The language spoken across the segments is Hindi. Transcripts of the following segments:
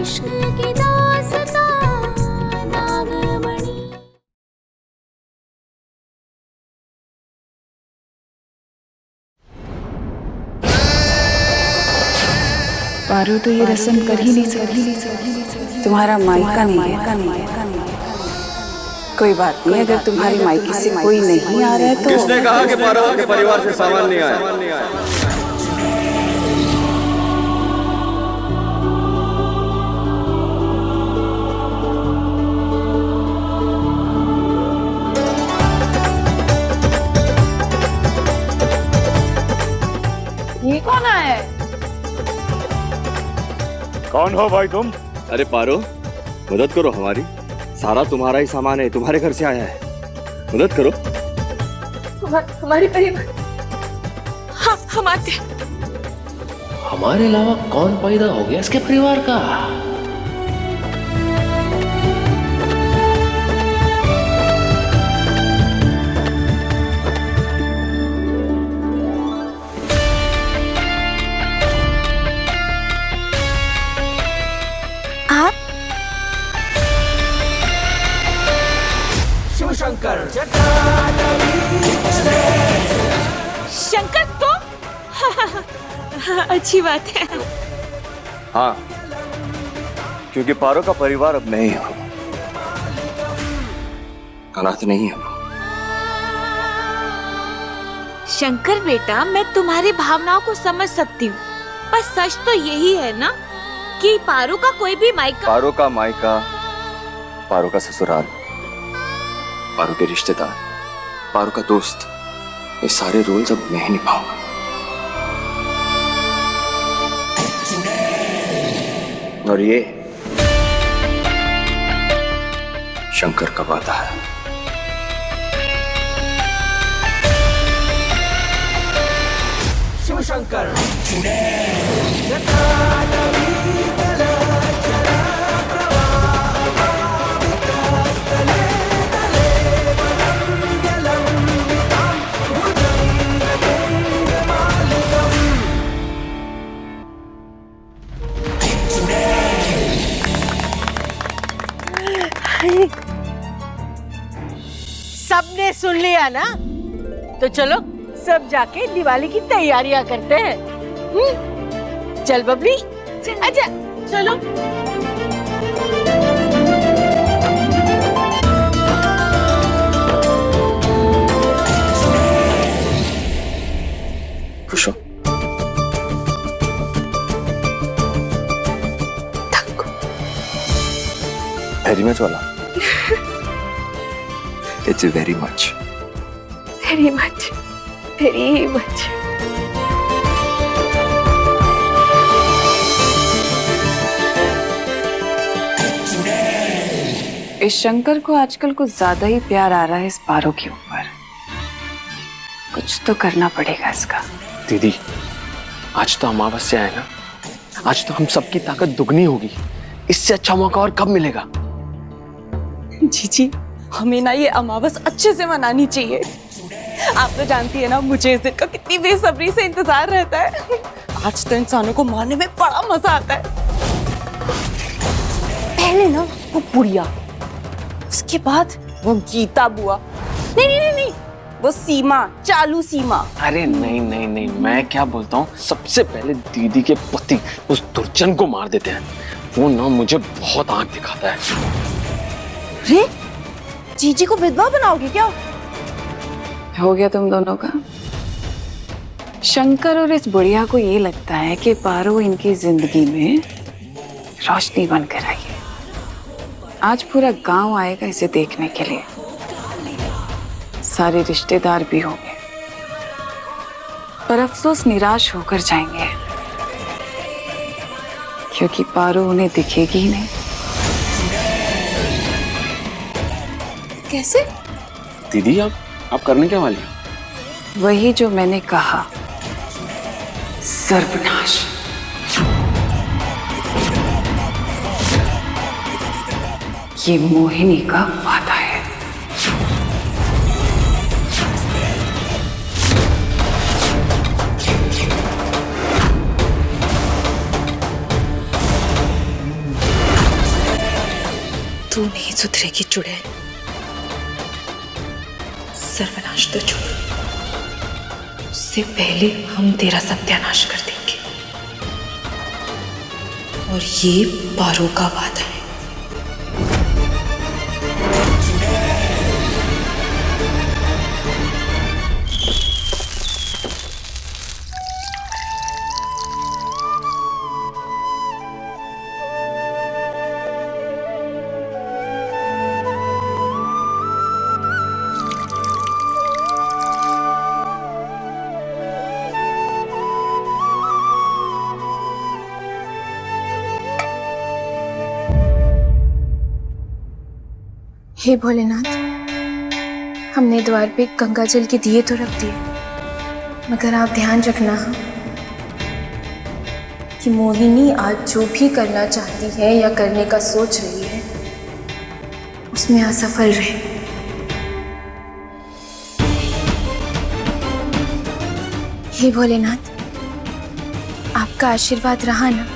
इश्क की दास्तां नागमणि। पारो तो ये रस्म कर ही नहीं सकती, तुम्हारा मायका नहीं है। कोई बात नहीं, अगर तुम्हारी मायके से कोई नहीं आ रहा है तो किसने कहा कि पारो के परिवार से सामान नहीं आया? ये कौन है? कौन हो भाई तुम? अरे पारो, मदद करो हमारी। सारा तुम्हारा ही सामान है, तुम्हारे घर से आया है, मदद करो। हमारी परिवार हम आते। हमारे अलावा कौन पैदा हो गया इसके परिवार का? आप शंकर तो अच्छी बात है। हाँ, क्योंकि पारो का परिवार अब नहीं हो, अनाथ नहीं है। शंकर बेटा, मैं तुम्हारी भावनाओं को समझ सकती हूँ, पर सच तो यही है ना कि पारो का कोई भी मायका। पारो का मायका, पारो का ससुराल, पारो के रिश्तेदार, पारो का दोस्त, ये सारे रोल्स अब मैं ही निभाऊंगा। और ये शंकर का वादा है। शिव शंकर सबने सुन लिया ना, तो चलो सब जाके दिवाली की तैयारियां करते हैं। चल बबली, आजा चलो। खुश हो? वेरी मच वाला। It's very much. Very much, very much. इस शंकर को आजकल कुछ ज्यादा ही प्यार आ रहा है इस पारो के ऊपर। कुछ तो करना पड़ेगा इसका। दीदी, आज तो अमावस्या है ना, आज तो हम सबकी ताकत दुगनी होगी। इससे अच्छा मौका और कब मिलेगा? जी, हमें ना ये अमावस अच्छे से मनानी चाहिए। आप तो जानती है ना, मुझे इस दिन का कितनी बेसब्री से इंतजार रहता है। आज तो इंसानों को मारने में बड़ा मजा आता है। पहले ना वो बुढ़िया, उसके बाद वो गीता बुआ, नहीं, वो सीमा, चालू सीमा। अरे नहीं, मैं क्या बोलता हूँ, सबसे पहले दीदी के पति उस दुर्जन को मार देते हैं। वो ना मुझे बहुत आंख दिखाता है। अरे जीजी को विधवा बनाओगे क्या? हो गया तुम दोनों का। शंकर और इस बुढ़िया को ये लगता है कि पारो इनकी जिंदगी में रोशनी बनकर आई है। आज पूरा गांव आएगा इसे देखने के लिए, सारे रिश्तेदार भी होंगे, पर अफसोस निराश होकर जाएंगे, क्योंकि पारो उन्हें दिखेगी ही नहीं। कैसे? दीदी, आप करने क्या वाली हो? वही जो मैंने कहा, सर्वनाश। ये मोहिनी का वादा है। तू नहीं सुधरेगी चुड़ैल। सर्वनाश तो छोड़, उससे पहले हम तेरा सत्यानाश कर देंगे। और ये पारो का वादा है। हे भोलेनाथ, हमने द्वार पे गंगा जल के दिए तो रख दिए, मगर आप ध्यान रखना कि मोहिनी आज जो भी करना चाहती है या करने का सोच रही है उसमें असफल रहे। हे भोलेनाथ, आपका आशीर्वाद रहा ना,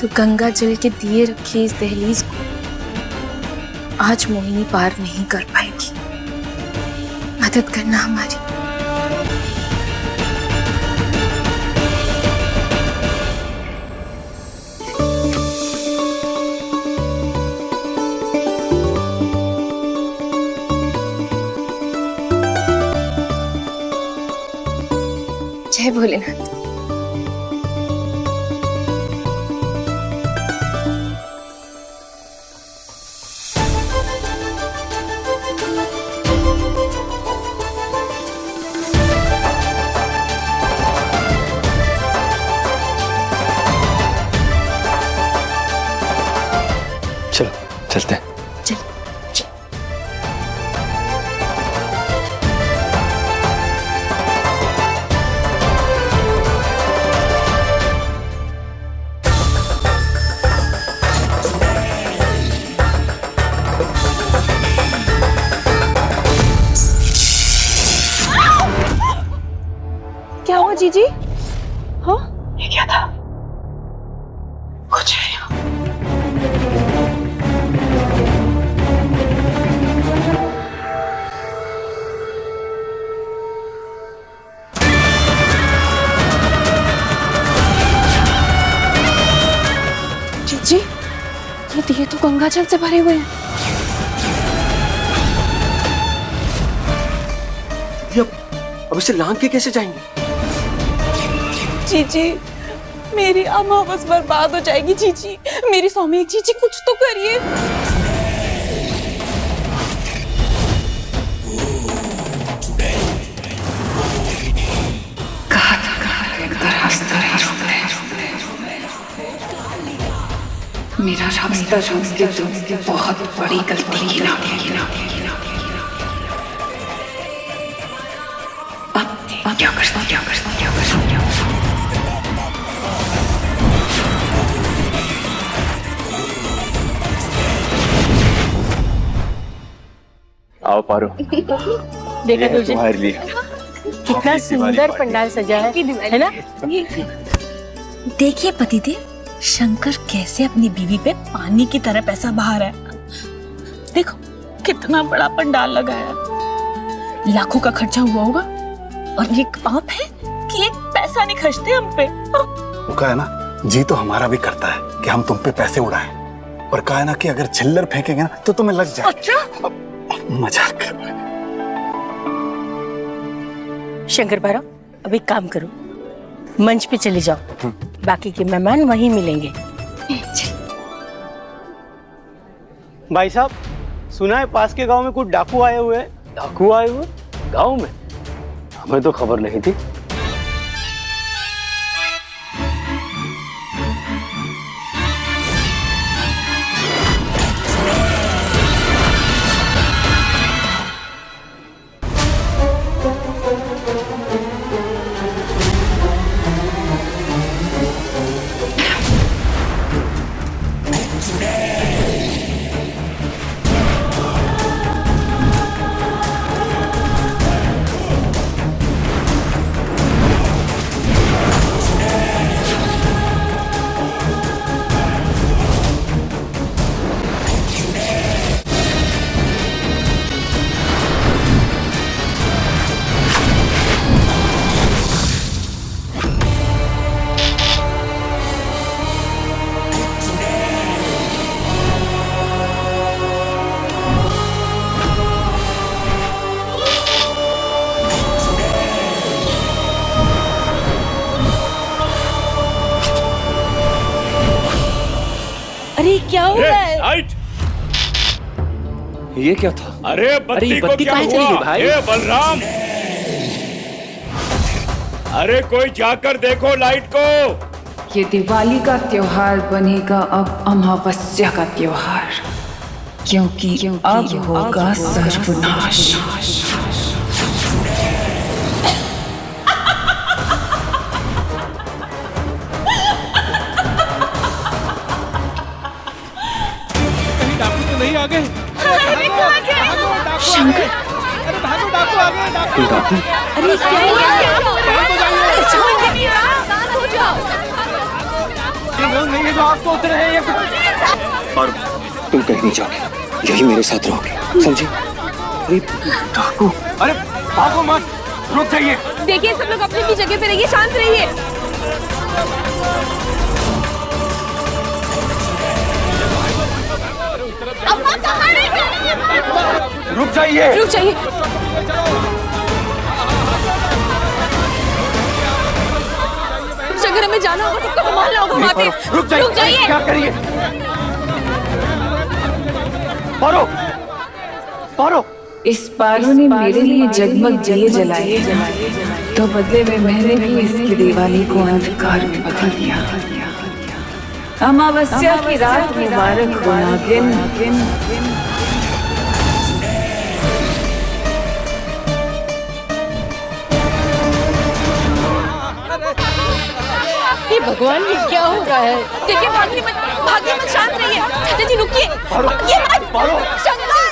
तो गंगा जल के दिए रखे इस दहलीज को आज मोहिनी पार नहीं कर पाएगी। मदद करना हमारी। जय भोलेनाथ। चलो चलते हैं। क्या हुआ जीजी? हाँ, ये क्या था? कुछ नहीं। जीजी, ये दिए तो गंगा जल से भरे हुए हैं। अब इसे लांग के कैसे जाएंगे? जीजी, मेरी अमावस बर्बाद हो जाएगी। जीजी, मेरी सौम्य जीजी, कुछ तो करिए। मेरा रास्ता छोड़ के तुमने बहुत बड़ी गलती की ना। अब क्या करता? आओ पारो। देखा तुझे तुम्हारे लिए कितना सुंदर पंडाल सजा है ना? देखिए पतिदेव, शंकर कैसे अपनी बीवी पे पानी की तरह पैसा बहा रहा है। देखो कितना बड़ा पंडाल लगाया है, लाखों का खर्चा हुआ होगा। और ये पाप है कि एक पैसा नहीं खर्चते हम पे। वो कहा है ना, जी तो हमारा भी करता है कि हम तुम पे पैसे उड़ाएं, और कहा है ना कि अगर चिल्लर फेंकेंगे ना तो तुम्हें लग जाए। अच्छा, मजाक कर रहे हैं। शंकर पारा, अब एक काम करो, मंच पे चले जाओ, बाकी के मेहमान वहीं मिलेंगे। भाई साहब, सुना है पास के गांव में कुछ डाकू आए हुए हैं। डाकू आए हुए गांव में? हमें तो खबर नहीं थी। अरे क्या हो रहा है? लाइट। ये क्या था? अरे बत्ती को बत्ती क्या कहाँ चली हुआ? गई भाई? ए बलराम, अरे कोई जाकर देखो लाइट को। ये दिवाली का त्योहार बनेगा अब अमावस्या का त्योहार, क्योंकि अब होगा सर्वनाश। कहीं डाकू तो नहीं आ गए? शंकर, अरे भागो, डाकू आ गए, डाकू। डाकू? अरे क्या हो रहा ये लोग नहीं है जो आग को उतरे हैं, ये पारू, तुम कहीं नहीं जाओगे, यही मेरे साथ रहोगे, समझे? अरे डाकू, अरे भागो मत, रुक जाइए। देखिए सब लोग अपनी अपनी जगह पे रहिए, शांत रहिए। रुक जाइए। रुक जाइए। अगर हमें जाना होगा सबको संभालना होगा वहाँ पे। रुक जाइए। क्या करिए? पारो, पारो। इस पारो ने मेरे लिए जगमग दिए जलाए, तो बदले में मैंने भी इसकी दिवाली को अंधकार में बदल दिया। अमावस्या की रात मुबारक हो नागिन। हे भगवान, ये क्या हो रहा है? देखिए भागिए मत, शांत रहिए। चाचा जी रुकिए, ये मत। शंकर,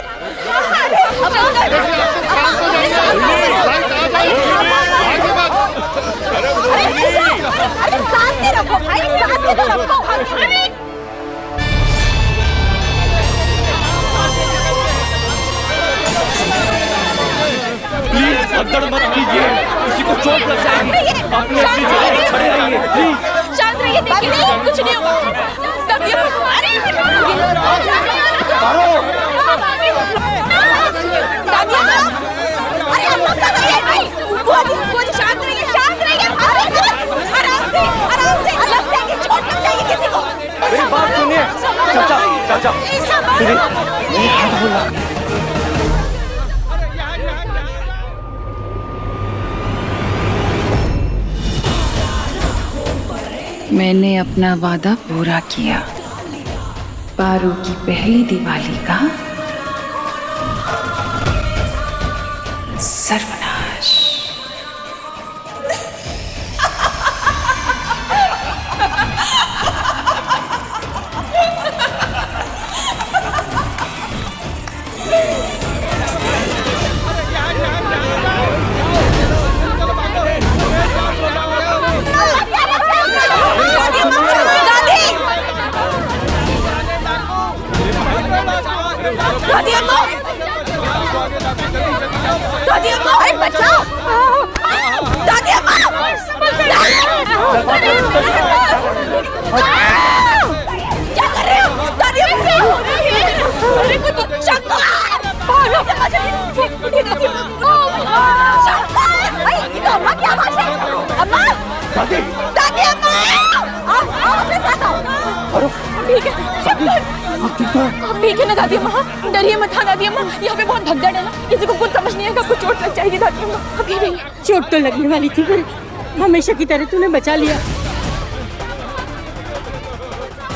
अरे शांति रखो भाई, शांति तो रखो। प्लीज भगदड़ मत कीजिए, किसी को चोट लग जाएगी। अपने अपनी जगह पर खड़े रहिए, प्लीज। शांत रहिए, देखिए कुछ नहीं होगा। पारो, अरे हम लोग कर रहे हैं भाई। वो शांत रहिए, शांत रहिए। आराम से लगता है कि चोट लग जाएगी किसी को। मेरी बात सुनिए। चाचा, सुनिए, मेरी बात बोला। मैंने अपना वादा पूरा किया। पारो की पहली दिवाली का सर्वनाश। दादी अम्मा, दादी अम्मा, अरे बचाओ। दादी अम्मा, क्या कर रहे हो? दादी अम्मा, अरे कुछ शंकर, अम्मा क्या बात है? अम्मा, दादी अम्मा, आओ अपने साथ आओ। ठीक है, ठीक है ना दादी अम्मा, डरिए मत। हाँ दादी अम्मा, यहाँ पे बहुत भगदड़ है ना, किसी को कुछ समझ नहीं है, आपको चोट लग जाएगी दादी अम्मा। अभी नहीं, चोट तो लगने वाली थी, पर हमेशा की तरह तूने बचा लिया।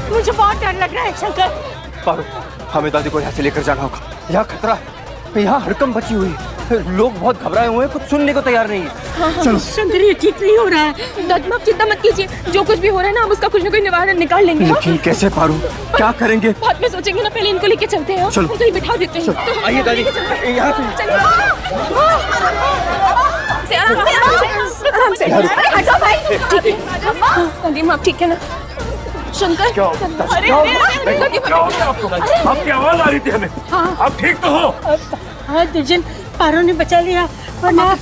मुझे बहुत डर लग रहा है शंकर। पारो, हमें दादी को यहाँ से लेकर जाना होगा। यहाँ खतरा है, यहाँ हड़कंप बची हुई है, लोग बहुत घबराए हुए हैं, कुछ सुनने को तैयार नहीं है। चलो शंकर, ये ठीक नहीं हो रहा है। दादी अम्मा चिंता मत कीजिए, जो कुछ भी हो रहा है ना, हम उसका कुछ ना कुछ निवारण निकाल लेंगे। लेकिन कैसे पारो, क्या करेंगे? बाद में सोचेंगे ना, पहले इनको लेके चलते हैं। चलो। हम कहीं बिठा देते हैं। तो आइए दादी, यहाँ पे। आराम से। अरे हटो भाई, ठीक है। दादी अम्मा ठीक है ना? शंकर, क्या अरे आपकी आवाज आ रही थी हमें। आप ठीक तो हो? हाँ दुर्जन, पारो ने बचा लिया, वरना।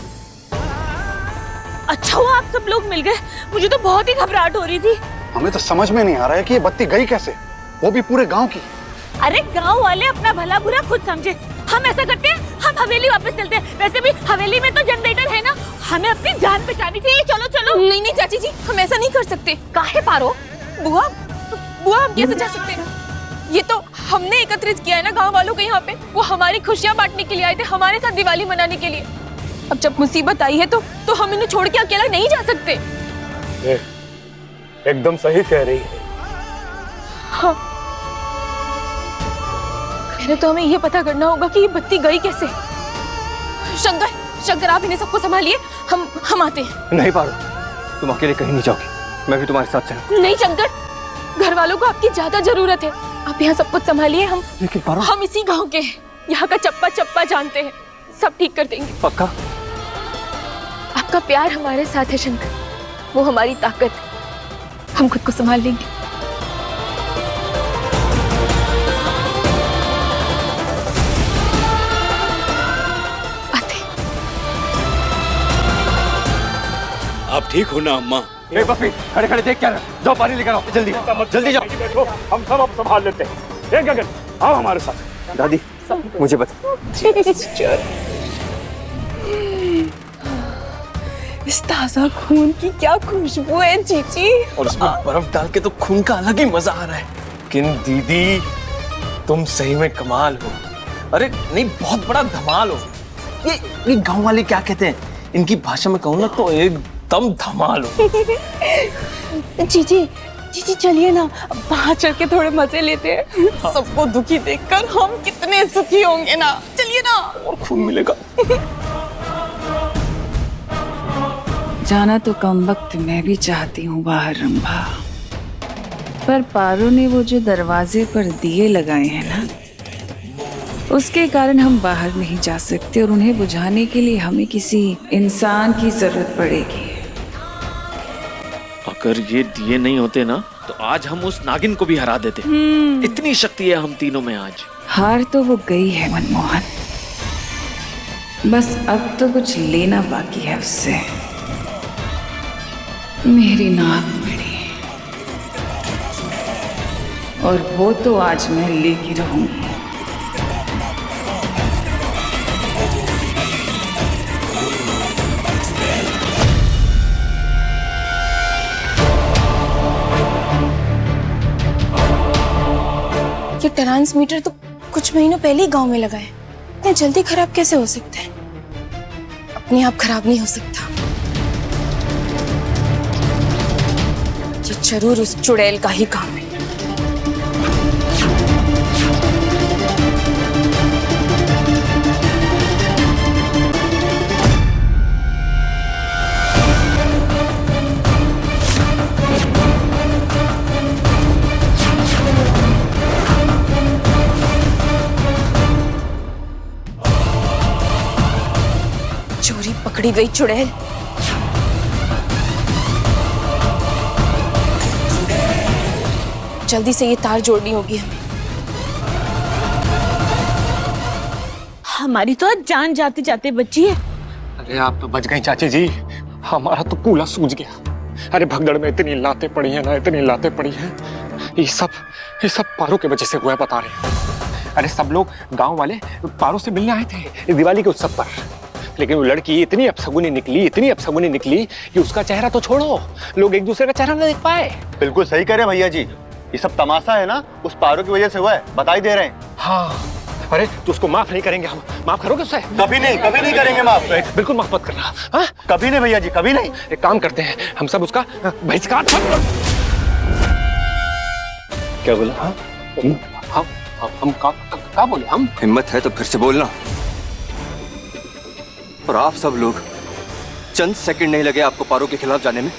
अच्छा हुआ आप सब लोग मिल गए, मुझे तो बहुत ही घबराहट हो रही थी। हमें तो समझ में नहीं आ रहा है कि ये बत्ती गई कैसे, वो भी पूरे गांव की। अरे गांव वाले अपना भला बुरा खुद समझे। हम ऐसा करते हैं, हम हवेली वापस चलते हैं। वैसे भी हवेली में तो जनरेटर है ना, हमें अपनी जान बचानी चाहिए। चलो चलो। नहीं नहीं चाची जी, हम ऐसा नहीं कर सकते। काहे पारो? बुआ, बुआ हम कैसे जा सकते हैं? ये तो हमने एकत्रित किया है ना गांव वालों को यहाँ पे। वो हमारी खुशियां बांटने के लिए आए थे, हमारे साथ दिवाली मनाने के लिए। अब जब मुसीबत आई है तो हम इन्हें छोड़ के अकेला नहीं जा सकते। एकदम सही कह रही है। हाँ, पहले तो हमें ये पता करना होगा कि ये बत्ती गई कैसे। शंकर आप इन्हें सबको संभालिए, हम आते हैं। नहीं पारो, तुम अकेले कहीं नहीं जाओगी, मैं भी तुम्हारे साथ चलूं। नहीं शंकर, घर वालों को आपकी ज्यादा जरूरत है। आप यहाँ सब कुछ संभालिए। लेकिन पारो, हम इसी गांव के हैं, यहाँ का चप्पा चप्पा जानते हैं, सब ठीक कर देंगे। पक्का? आपका प्यार हमारे साथ है शंकर, वो हमारी ताकत है, हम खुद को संभाल लेंगे। आप ठीक हो ना अम्मा? ए पप्पी, खड़े खड़े देख क्या रहे? जाओ पानी लेकर आओ, जल्दी जल्दी जाओ। बैठो, हम सब अब संभाल लेते हैं। ए गगन, आओ हमारे साथ। दादी मुझे बता, इस ताजा खून की क्या खुशबू है जीजी। और उसमें बर्फ डाल के तो खून का अलग ही मजा आ रहा है। लेकिन दीदी तुम सही में कमाल हो। अरे नहीं, बहुत बड़ा धमाल हो। ये गांव वाले क्या कहते हैं, इनकी भाषा में कहूँ ना तो एकदम धमाल हो। जीजी जीजी चलिए ना, बाहर चल के थोड़े मजे लेते हैं। सबको दुखी देखकर हम कितने सुखी होंगे ना। चलिए ना। और खून मिलेगा। जाना तो कम वक्त मैं भी चाहती हूँ बाहर रंभा, पर पारो ने वो जो दरवाजे पर दिए लगाए हैं ना, उसके कारण हम बाहर नहीं जा सकते और उन्हें बुझाने के लिए हमें किसी इंसान की जरूरत पड़ेगी। अगर ये दिए नहीं होते ना तो आज हम उस नागिन को भी हरा देते। इतनी शक्ति है हम तीनों में आज। हार तो वो गई है मनमोहन, बस अब तो कुछ लेना बाकी है उससे। मेरी नागमणि, और वो तो आज मैं लेके रहूंगी। ये ट्रांसमीटर तो कुछ महीनों पहले ही गांव में लगा है, इतने जल्दी खराब कैसे हो सकता है? अपने आप खराब नहीं हो सकता, ये जरूर उस चुड़ैल का ही काम है। चोरी पकड़ी गई चुड़ैल। जल्दी से ये तार जोड़नी होगी हमें। हमारी तो आज जान जाते जाते बची है। अरे आप तो बच गई चाची जी, हमारा तो कूला सूझ गया। अरे भगदड़ में इतनी लातें पड़ी हैं ना, इतनी लातें पड़ी हैं। ये सब पारो के वजह से हुआ है, बता रहे हैं। अरे सब लोग गांव वाले पारो से मिलने आए थे इस दिवाली के उत्सव पर, लेकिन वो लड़की इतनी अपशगुनी निकली कि उसका चेहरा तो छोड़ो, लोग एक दूसरे का चेहरा न देख पाए। बिल्कुल सही कह रहे हैं भैया जी, ये सब तमाशा है ना, उस पारो की वजह से हुआ है, बता ही दे रहे हैं। हाँ, अरे तो उसको माफ नहीं करेंगे हम। माफ करोगे उसे? कभी नहीं करेंगे माफ। बिल्कुल माफ मत करना। हाँ? कभी नहीं भैया जी, कभी नहीं। एक काम करते हैं, हम सब उसका बहिष्कार। क्या बोला? हम क्या बोले? हम हिम्मत है तो फिर से बोलना। और आप सब लोग, चंद सेकंड नहीं लगे आपको पारो के खिलाफ जाने में।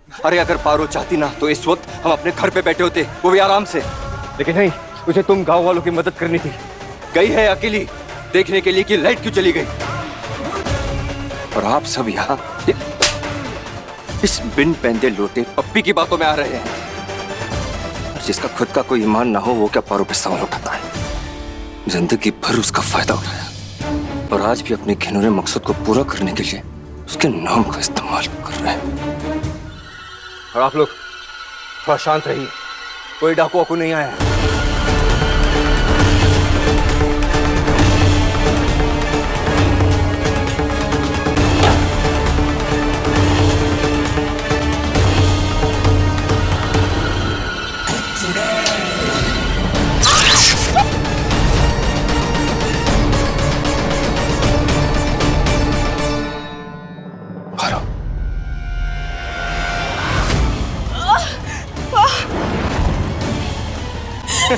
अरे अगर पारो चाहती ना तो इस वक्त हम अपने घर पे बैठे होते, वो भी आराम से। लेकिन नहीं, उसे तुम गांव वालों की मदद करनी थी। गई है अकेली देखने के लिए कि लाइट क्यों चली गई। और आप सब यहाँ इस बिन पहनते लोटे पप्पी की बातों में आ रहे हैं। जिसका खुद का कोई ईमान ना हो वो क्या पारो पे सवाल उठाता है। जिंदगी भर उसका फायदा उठाया और आज भी अपने घिनौने मकसद को पूरा करने के लिए उसके नाम का इस्तेमाल कर रहे हैं। और आप लोग थोड़ा शांत रहिए, कोई डाकू वाकू नहीं आया। क्या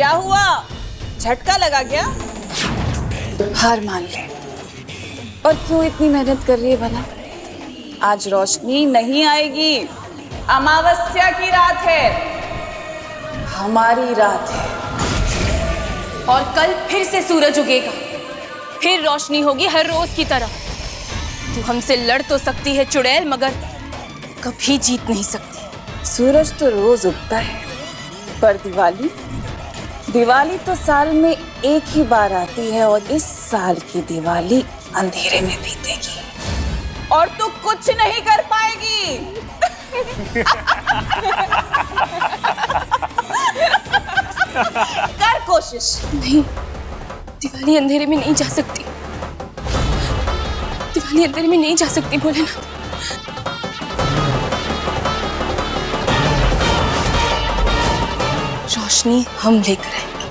हुआ? झटका लगा क्या? हार मान ले। और क्यों इतनी मेहनत कर रही है भला? आज रोशनी नहीं आएगी। अमावस्या की रात है, हमारी रात है। और कल फिर से सूरज उगेगा, फिर रोशनी होगी हर रोज की तरह। तू हमसे लड़ तो सकती है चुड़ैल, मगर कभी जीत नहीं सकती। सूरज तो रोज उगता है, पर दिवाली तो साल में एक ही बार आती है, और इस साल की दिवाली अंधेरे में बीतेगी। और तू कुछ नहीं कर पाएगी। कर कोशिश। नहीं, दिवाली अंधेरे में नहीं जा सकती। दिवाली अंधेरे में नहीं जा सकती भोलेनाथ। रोशनी हम लेकर आएंगे।